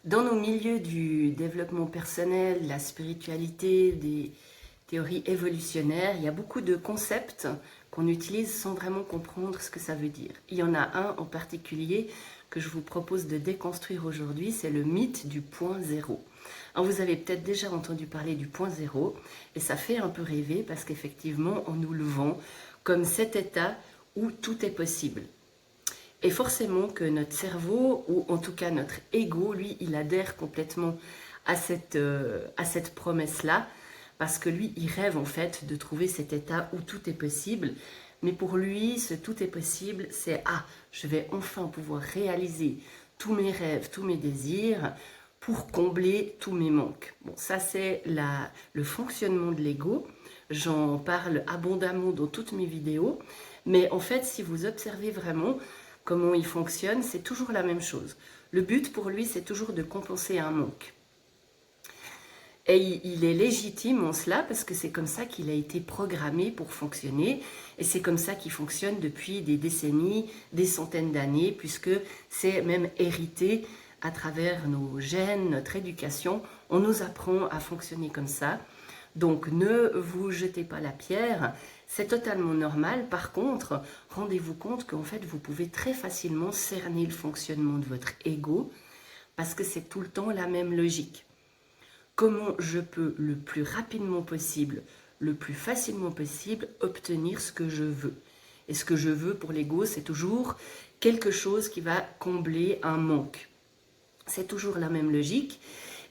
Dans nos milieux du développement personnel, de la spiritualité, des théories évolutionnaires, il y a beaucoup de concepts qu'on utilise sans vraiment comprendre ce que ça veut dire. Il y en a un en particulier que je vous propose de déconstruire aujourd'hui, c'est le mythe du point zéro. Alors vous avez peut-être déjà entendu parler du point zéro et ça fait un peu rêver parce qu'effectivement on nous le vend comme cet état où tout est possible. Et forcément que notre cerveau, ou en tout cas notre ego, lui, il adhère complètement à cette promesse-là, parce que lui, il rêve en fait de trouver cet état où tout est possible. Mais pour lui, ce tout est possible, c'est « Ah, je vais enfin pouvoir réaliser tous mes rêves, tous mes désirs, pour combler tous mes manques. » Bon, ça c'est le fonctionnement de l'ego. J'en parle abondamment dans toutes mes vidéos. Mais en fait, si vous observez vraiment comment il fonctionne, c'est toujours la même chose. Le but pour lui, c'est toujours de compenser un manque. Et il est légitime en cela parce que c'est comme ça qu'il a été programmé pour fonctionner et c'est comme ça qu'il fonctionne depuis des décennies, des centaines d'années, puisque c'est même hérité à travers nos gènes, notre éducation. On nous apprend à fonctionner comme ça. Donc ne vous jetez pas la pierre, c'est totalement normal. Par contre, rendez-vous compte qu'en fait vous pouvez très facilement cerner le fonctionnement de votre ego parce que c'est tout le temps la même logique. Comment je peux le plus rapidement possible, le plus facilement possible obtenir ce que je veux. Et ce que je veux pour l'ego, c'est toujours quelque chose qui va combler un manque. C'est toujours la même logique.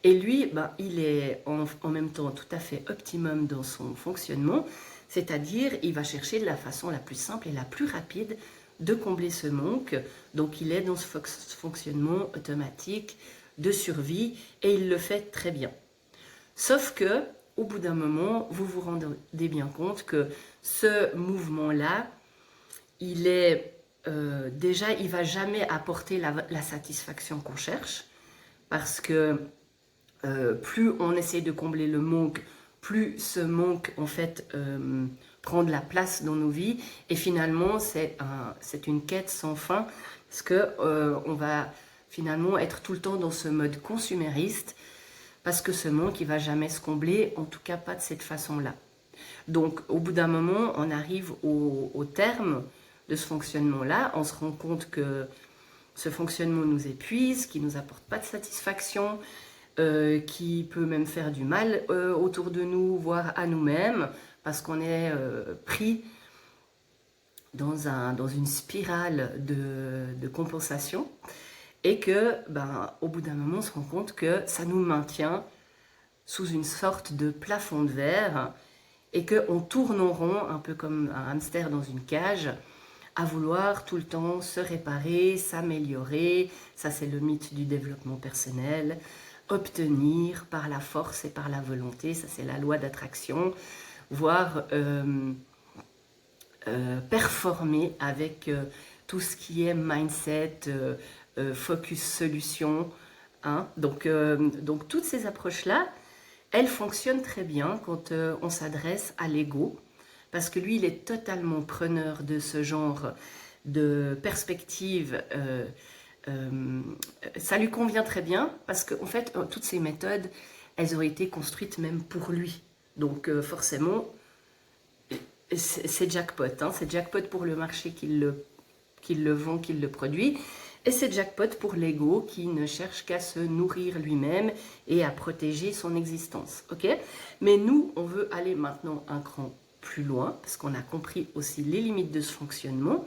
Et lui, il est en même temps tout à fait optimum dans son fonctionnement, c'est-à-dire il va chercher de la façon la plus simple et la plus rapide de combler ce manque. Donc il est dans ce fonctionnement automatique de survie et il le fait très bien. Sauf que, au bout d'un moment, vous vous rendez bien compte que ce mouvement-là, il est déjà, il va jamais apporter la satisfaction qu'on cherche, parce que plus on essaie de combler le manque, plus ce manque en fait prend de la place dans nos vies, et finalement c'est une quête sans fin, parce que on va finalement être tout le temps dans ce mode consumériste, parce que ce manque il va jamais se combler, en tout cas pas de cette façon-là. Donc au bout d'un moment, on arrive au terme de ce fonctionnement-là, on se rend compte que ce fonctionnement nous épuise, qui ne nous apporte pas de satisfaction, qui peut même faire du mal autour de nous, voire à nous-mêmes, parce qu'on est pris dans une spirale de compensation, et que, au bout d'un moment, on se rend compte que ça nous maintient sous une sorte de plafond de verre, et qu'on tourne en rond, un peu comme un hamster dans une cage, à vouloir tout le temps se réparer, s'améliorer. Ça, c'est le mythe du développement personnel. Obtenir par la force et par la volonté, ça c'est la loi d'attraction, voire performer avec tout ce qui est mindset, focus solution. Hein. Donc toutes ces approches-là, elles fonctionnent très bien quand on s'adresse à l'ego, parce que lui, il est totalement preneur de ce genre de perspective. Ça lui convient très bien, parce qu'en fait, toutes ces méthodes, elles ont été construites même pour lui. Donc forcément, c'est jackpot. Hein, c'est jackpot pour le marché qui le vend, qui le produit. Et c'est jackpot pour l'ego qui ne cherche qu'à se nourrir lui-même et à protéger son existence. Okay, mais nous, on veut aller maintenant un cran plus loin, parce qu'on a compris aussi les limites de ce fonctionnement.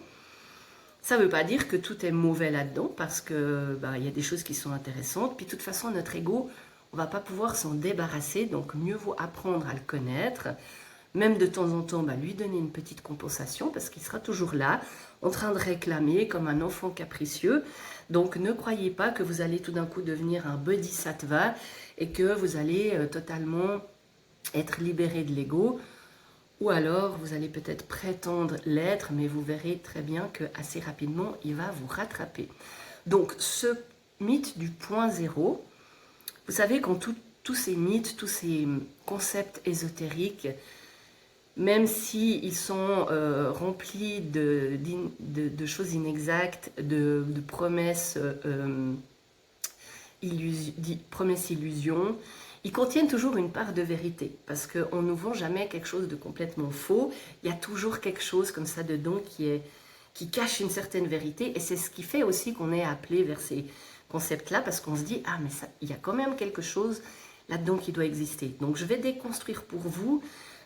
Ça ne veut pas dire que tout est mauvais là-dedans, parce que y a des choses qui sont intéressantes. Puis de toute façon, notre ego, on ne va pas pouvoir s'en débarrasser, donc mieux vaut apprendre à le connaître. Même de temps en temps, lui donner une petite compensation, parce qu'il sera toujours là, en train de réclamer comme un enfant capricieux. Donc ne croyez pas que vous allez tout d'un coup devenir un bodhisattva et que vous allez totalement être libéré de l'ego. Ou alors, vous allez peut-être prétendre l'être, mais vous verrez très bien que assez rapidement, il va vous rattraper. Donc, ce mythe du point zéro, vous savez, quand tous ces mythes, tous ces concepts ésotériques, même s'ils sont remplis de choses inexactes, de promesses promesses, illusions, ils contiennent toujours une part de vérité, parce qu'on ne nous vend jamais quelque chose de complètement faux. Il y a toujours quelque chose comme ça dedans qui cache une certaine vérité, et c'est ce qui fait aussi qu'on est appelé vers ces concepts-là, parce qu'on se dit, ah mais ça, il y a quand même quelque chose là-dedans qui doit exister. Donc je vais déconstruire pour vous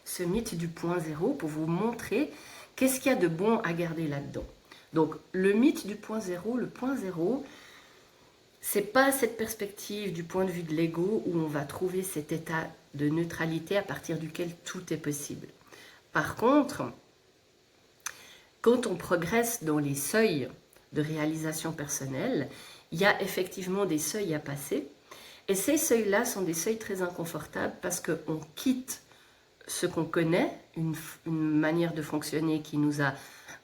ce mythe du point zéro, pour vous montrer qu'est-ce qu'il y a de bon à garder là-dedans. Donc le mythe du point zéro, le point zéro, c'est pas cette perspective du point de vue de l'ego où on va trouver cet état de neutralité à partir duquel tout est possible. Par contre, quand on progresse dans les seuils de réalisation personnelle, il y a effectivement des seuils à passer. Et ces seuils-là sont des seuils très inconfortables parce qu'on quitte ce qu'on connaît, une manière de fonctionner qui nous a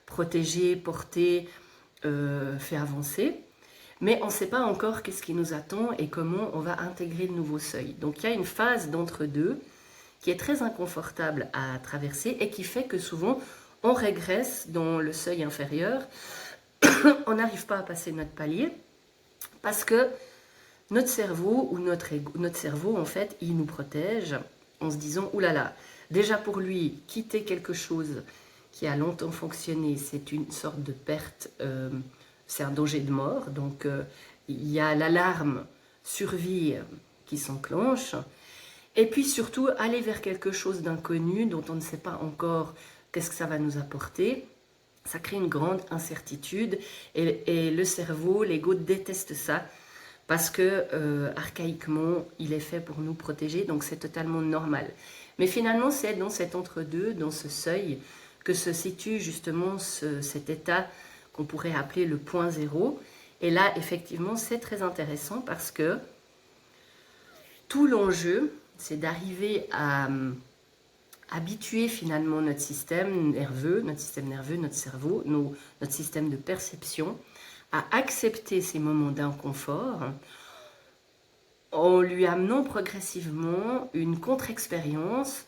protégés, portés, fait avancer. Mais on ne sait pas encore qu'est-ce qui nous attend et comment on va intégrer de nouveaux seuils. Donc il y a une phase d'entre-deux qui est très inconfortable à traverser et qui fait que souvent on régresse dans le seuil inférieur. On n'arrive pas à passer notre palier parce que notre cerveau ou notre cerveau, en fait, il nous protège en se disant, oulala, déjà pour lui, quitter quelque chose qui a longtemps fonctionné, c'est une sorte de perte, c'est un danger de mort. Donc, il y a l'alarme survie qui s'enclenche. Et puis surtout, aller vers quelque chose d'inconnu dont on ne sait pas encore qu'est-ce que ça va nous apporter. Ça crée une grande incertitude et le cerveau, l'ego déteste ça parce que archaïquement, il est fait pour nous protéger, donc c'est totalement normal. Mais finalement, c'est dans cet entre-deux, dans ce seuil, que se situe justement cet état qu'on pourrait appeler le point zéro. Et là, effectivement, c'est très intéressant parce que tout l'enjeu, c'est d'arriver à habituer finalement notre système nerveux, notre cerveau, notre système de perception, à accepter ces moments d'inconfort en lui amenant progressivement une contre-expérience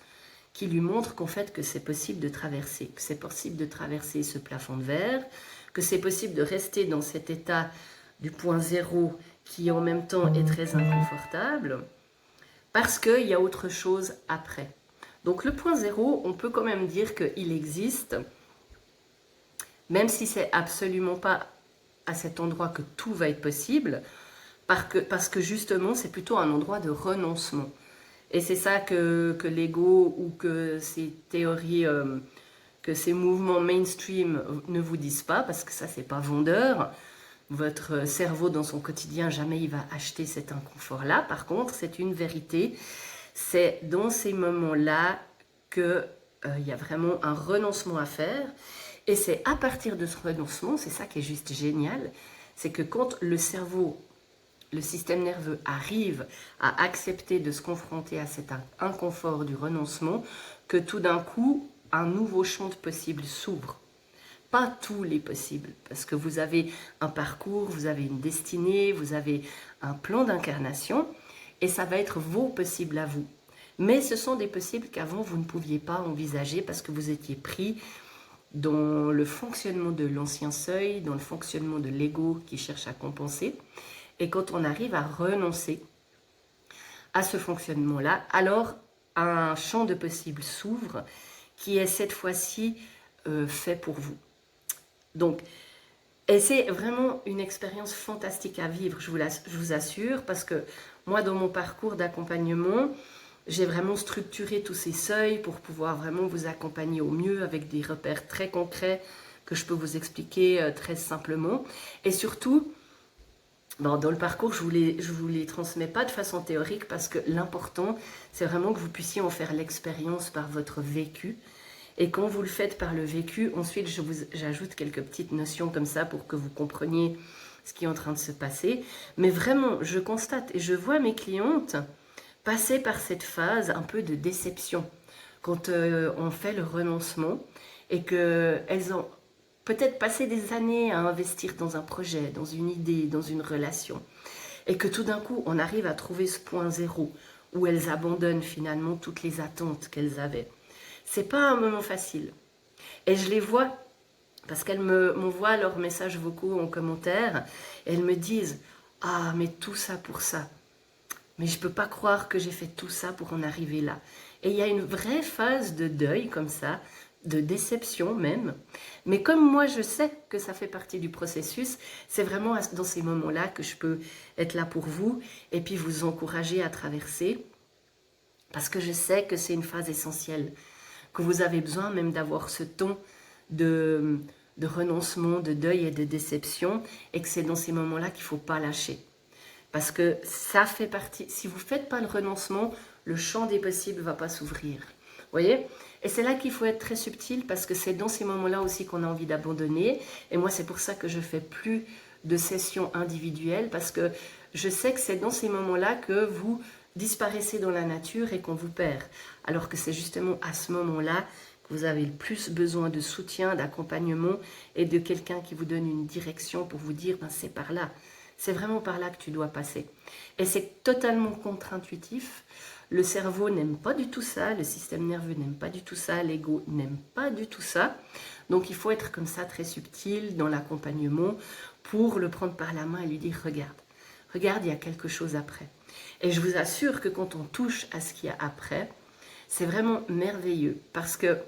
qui lui montre qu'en fait que c'est possible de traverser, que c'est possible de traverser ce plafond de verre, que c'est possible de rester dans cet état du point zéro qui en même temps est très inconfortable, parce qu'il y a autre chose après. Donc le point zéro, on peut quand même dire qu'il existe, même si c'est absolument pas à cet endroit que tout va être possible, parce que justement c'est plutôt un endroit de renoncement. Et c'est ça que l'ego ou que ces théories, que ces mouvements mainstream ne vous disent pas, parce que ça c'est pas vendeur. Votre cerveau dans son quotidien, jamais il va acheter cet inconfort-là. Par contre, c'est une vérité. C'est dans ces moments-là qu'il y a vraiment un renoncement à faire. Et c'est à partir de ce renoncement, c'est ça qui est juste génial, c'est que quand le cerveau, le système nerveux arrive à accepter de se confronter à cet inconfort du renoncement, que tout d'un coup, un nouveau champ de possibles s'ouvre. Pas tous les possibles, parce que vous avez un parcours, vous avez une destinée, vous avez un plan d'incarnation, et ça va être vos possibles à vous. Mais ce sont des possibles qu'avant vous ne pouviez pas envisager parce que vous étiez pris dans le fonctionnement de l'ancien seuil, dans le fonctionnement de l'ego qui cherche à compenser. Et quand on arrive à renoncer à ce fonctionnement-là, alors un champ de possibles s'ouvre qui est cette fois-ci fait pour vous. Donc, et c'est vraiment une expérience fantastique à vivre, je vous assure, parce que moi, dans mon parcours d'accompagnement, j'ai vraiment structuré tous ces seuils pour pouvoir vraiment vous accompagner au mieux avec des repères très concrets que je peux vous expliquer très simplement. Et surtout, dans le parcours, je vous les transmets pas de façon théorique parce que l'important, c'est vraiment que vous puissiez en faire l'expérience par votre vécu. Et quand vous le faites par le vécu, ensuite j'ajoute quelques petites notions comme ça pour que vous compreniez ce qui est en train de se passer. Mais vraiment, je constate et je vois mes clientes passer par cette phase un peu de déception quand on fait le renoncement et qu'elles ont peut-être passé des années à investir dans un projet, dans une idée, dans une relation. Et que tout d'un coup, on arrive à trouver ce point zéro où elles abandonnent finalement toutes les attentes qu'elles avaient. C'est pas un moment facile. Et je les vois, parce qu'elles m'envoient leurs messages vocaux en commentaire, et elles me disent Ah, mais tout ça pour ça. Mais je ne peux pas croire que j'ai fait tout ça pour en arriver là. Et il y a une vraie phase de deuil comme ça, de déception même. Mais comme moi je sais que ça fait partie du processus, c'est vraiment dans ces moments-là que je peux être là pour vous et puis vous encourager à traverser. Parce que je sais que c'est une phase essentielle, que vous avez besoin même d'avoir ce ton de, de renoncement, de deuil et de déception, et que c'est dans ces moments-là qu'il ne faut pas lâcher. Parce que ça fait partie, si vous ne faites pas le renoncement, le champ des possibles ne va pas s'ouvrir. Vous voyez? Et c'est là qu'il faut être très subtil, parce que c'est dans ces moments-là aussi qu'on a envie d'abandonner. Et moi, c'est pour ça que je ne fais plus de sessions individuelles, parce que je sais que c'est dans ces moments-là que vous disparaissez dans la nature et qu'on vous perd. Alors que c'est justement à ce moment-là que vous avez le plus besoin de soutien, d'accompagnement et de quelqu'un qui vous donne une direction pour vous dire, ben, c'est par là. C'est vraiment par là que tu dois passer. Et c'est totalement contre-intuitif. Le cerveau n'aime pas du tout ça, le système nerveux n'aime pas du tout ça, l'ego n'aime pas du tout ça. Donc il faut être comme ça très subtil dans l'accompagnement pour le prendre par la main et lui dire regarde, regarde, il y a quelque chose après. Et je vous assure que quand on touche à ce qu'il y a après, c'est vraiment merveilleux parce que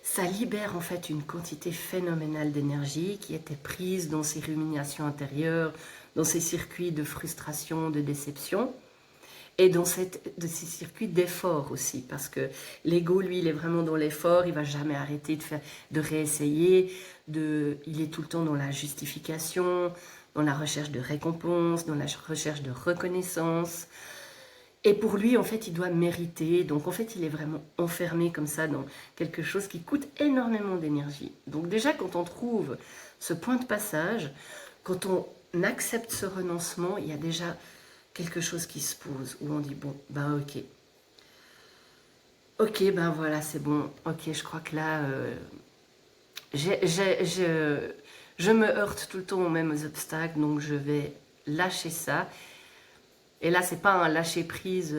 ça libère en fait une quantité phénoménale d'énergie qui était prise dans ces ruminations intérieures, dans ces circuits de frustration, de déception, et dans ces circuits d'effort aussi, parce que l'ego, lui, il est vraiment dans l'effort, il ne va jamais arrêter de réessayer, il est tout le temps dans la justification, dans la recherche de récompense, dans la recherche de reconnaissance. Et pour lui, en fait, il doit mériter. Donc, en fait, il est vraiment enfermé comme ça dans quelque chose qui coûte énormément d'énergie. Donc, déjà, quand on trouve ce point de passage, quand on accepte ce renoncement, il y a déjà quelque chose qui se pose, où on dit, bon, ben ok. Ok, ben voilà, c'est bon. Ok, je crois que là, je me heurte tout le temps aux mêmes obstacles, donc je vais lâcher ça. Et là, c'est pas un lâcher prise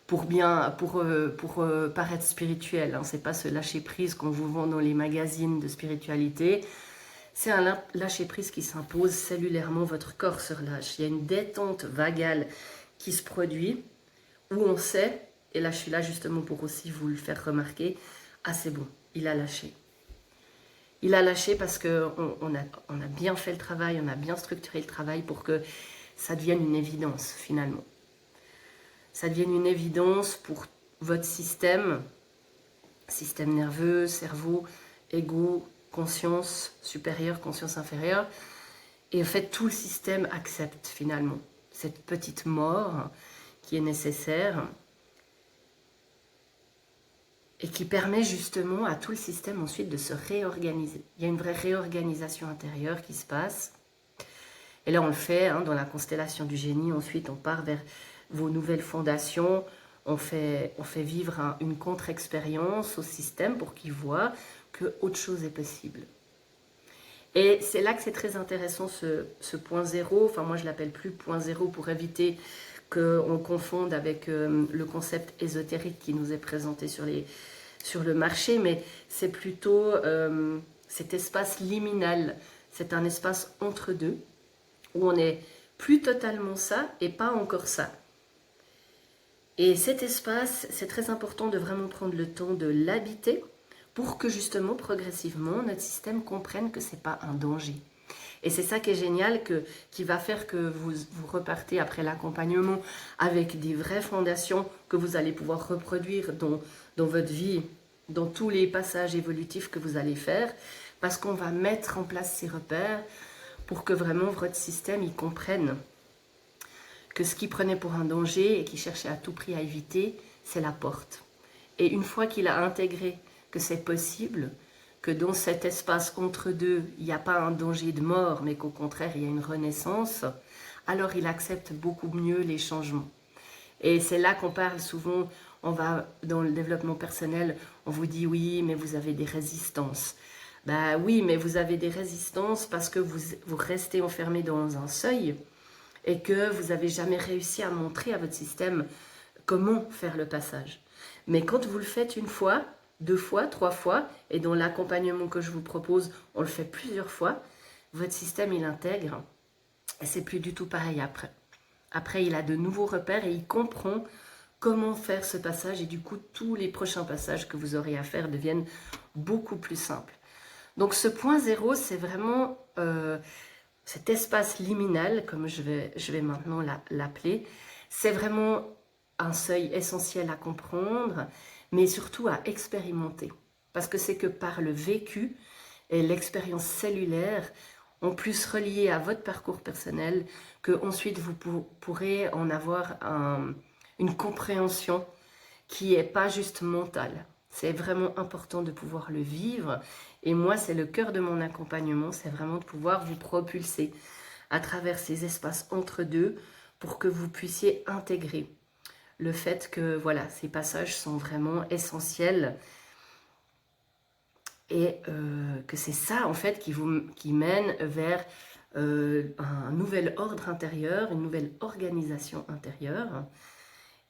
pour paraître spirituel. Hein. C'est pas ce lâcher prise qu'on vous vend dans les magazines de spiritualité. C'est un lâcher prise qui s'impose cellulairement. Votre corps se relâche. Il y a une détente vagale qui se produit où on sait, et là je suis là justement pour aussi vous le faire remarquer, ah c'est bon, il a lâché. Il a lâché parce qu'on a bien fait le travail, on a bien structuré le travail pour que ça devienne une évidence finalement. Ça devienne une évidence pour votre système nerveux, cerveau, ego, conscience supérieure, conscience inférieure. Et en fait, tout le système accepte finalement cette petite mort qui est nécessaire et qui permet justement à tout le système ensuite de se réorganiser. Il y a une vraie réorganisation intérieure qui se passe. Et là, on le fait dans la constellation du génie. Ensuite, on part vers vos nouvelles fondations. On fait vivre une contre-expérience au système pour qu'il voit que autre chose est possible. Et c'est là que c'est très intéressant ce point zéro. Enfin, moi, je l'appelle plus point zéro pour éviter qu'on confonde avec le concept ésotérique qui nous est présenté sur le marché, mais c'est plutôt cet espace liminal. C'est un espace entre deux, où on n'est plus totalement ça et pas encore ça. Et cet espace, c'est très important de vraiment prendre le temps de l'habiter pour que justement, progressivement, notre système comprenne que ce n'est pas un danger. Et c'est ça qui est génial, qui va faire que vous repartez après l'accompagnement avec des vraies fondations que vous allez pouvoir reproduire dans votre vie, dans tous les passages évolutifs que vous allez faire, parce qu'on va mettre en place ces repères pour que vraiment votre système y comprenne que ce qu'il prenait pour un danger et qu'il cherchait à tout prix à éviter, c'est la porte. Et une fois qu'il a intégré que c'est possible, que dans cet espace entre deux, il n'y a pas un danger de mort, mais qu'au contraire, il y a une renaissance, alors il accepte beaucoup mieux les changements. Et c'est là qu'on parle souvent, on va dans le développement personnel, on vous dit oui, mais vous avez des résistances. Ben oui, mais vous avez des résistances parce que vous restez enfermé dans un seuil et que vous n'avez jamais réussi à montrer à votre système comment faire le passage. Mais quand vous le faites une fois, 2 fois, 3 fois, et dans l'accompagnement que je vous propose, on le fait plusieurs fois, votre système il intègre, et c'est plus du tout pareil après. Après, il a de nouveaux repères et il comprend comment faire ce passage, et du coup, tous les prochains passages que vous aurez à faire deviennent beaucoup plus simples. Donc ce point zéro, c'est vraiment cet espace liminal, comme je vais maintenant l'appeler. C'est vraiment un seuil essentiel à comprendre, mais surtout à expérimenter. Parce que c'est que par le vécu et l'expérience cellulaire, en plus reliée à votre parcours personnel, que ensuite vous pourrez en avoir une compréhension qui n'est pas juste mentale. C'est vraiment important de pouvoir le vivre. Et moi, c'est le cœur de mon accompagnement, c'est vraiment de pouvoir vous propulser à travers ces espaces entre deux pour que vous puissiez intégrer le fait que voilà, ces passages sont vraiment essentiels et que c'est ça en fait qui mène vers un nouvel ordre intérieur, une nouvelle organisation intérieure.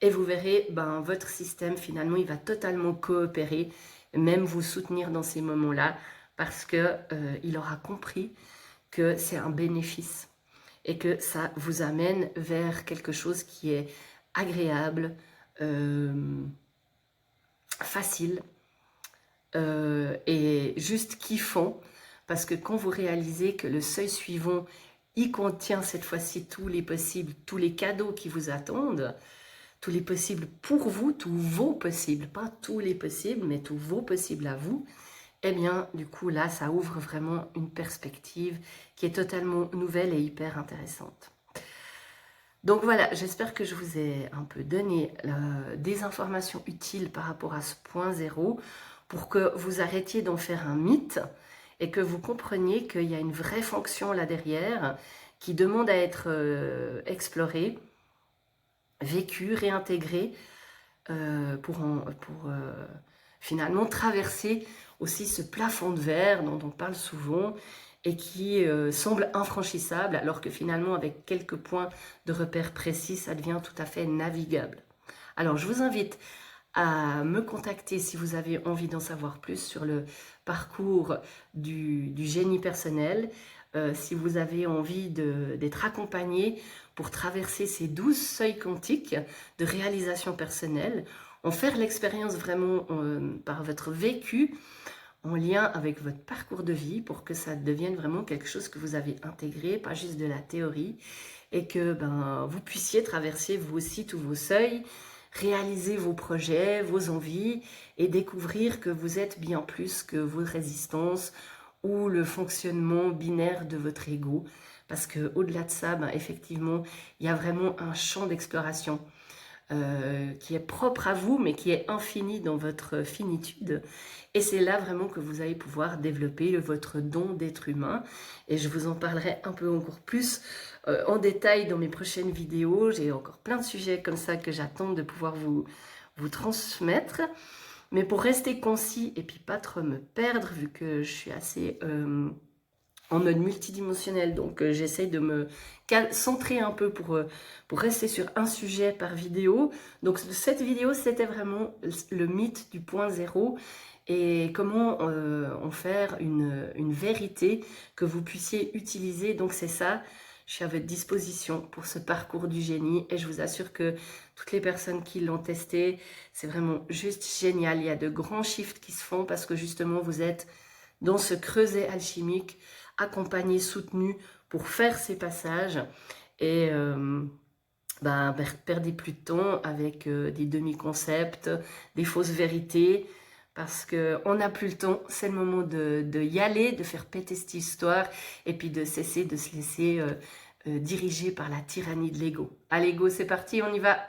Et vous verrez, ben, votre système, finalement, il va totalement coopérer, même vous soutenir dans ces moments-là, parce qu'il aura compris que c'est un bénéfice et que ça vous amène vers quelque chose qui est agréable, facile et juste kiffant, parce que quand vous réalisez que le seuil suivant, il contient cette fois-ci tous les possibles, tous les cadeaux qui vous attendent, tous les possibles pour vous, tous vos possibles, pas tous les possibles, mais tous vos possibles à vous, eh bien, du coup, là, ça ouvre vraiment une perspective qui est totalement nouvelle et hyper intéressante. Donc voilà, j'espère que je vous ai un peu donné des informations utiles par rapport à ce point zéro, pour que vous arrêtiez d'en faire un mythe et que vous compreniez qu'il y a une vraie fonction là derrière qui demande à être explorée, vécu, réintégré pour finalement traverser aussi ce plafond de verre dont on parle souvent et qui semble infranchissable, alors que finalement avec quelques points de repère précis, ça devient tout à fait navigable. Alors je vous invite à me contacter si vous avez envie d'en savoir plus sur le parcours du génie personnel, si vous avez envie d'être accompagné pour traverser ces 12 seuils quantiques de réalisation personnelle, en faire l'expérience vraiment par votre vécu, en lien avec votre parcours de vie, pour que ça devienne vraiment quelque chose que vous avez intégré, pas juste de la théorie, et que vous puissiez traverser vous aussi tous vos seuils, réaliser vos projets, vos envies, et découvrir que vous êtes bien plus que vos résistances ou le fonctionnement binaire de votre ego. Parce qu'au-delà de ça, effectivement, il y a vraiment un champ d'exploration qui est propre à vous, mais qui est infini dans votre finitude. Et c'est là vraiment que vous allez pouvoir développer votre don d'être humain. Et je vous en parlerai un peu encore plus en détail dans mes prochaines vidéos. J'ai encore plein de sujets comme ça que j'attends de pouvoir vous transmettre. Mais pour rester concis et puis pas trop me perdre, vu que je suis assez en mode multidimensionnel, donc j'essaye de me centrer un peu pour rester sur un sujet par vidéo. Donc cette vidéo, c'était vraiment le mythe du point zéro et comment en faire une vérité que vous puissiez utiliser. Donc c'est ça, je suis à votre disposition pour ce parcours du génie et je vous assure que toutes les personnes qui l'ont testé, c'est vraiment juste génial. Il y a de grands shifts qui se font parce que justement vous êtes dans ce creuset alchimique, accompagné, soutenu pour faire ces passages et perdez plus de temps avec des demi-concepts, des fausses vérités, parce qu'on n'a plus le temps. C'est le moment de y aller, de faire péter cette histoire et puis de cesser de se laisser diriger par la tyrannie de l'ego. Allez, go, c'est parti, on y va!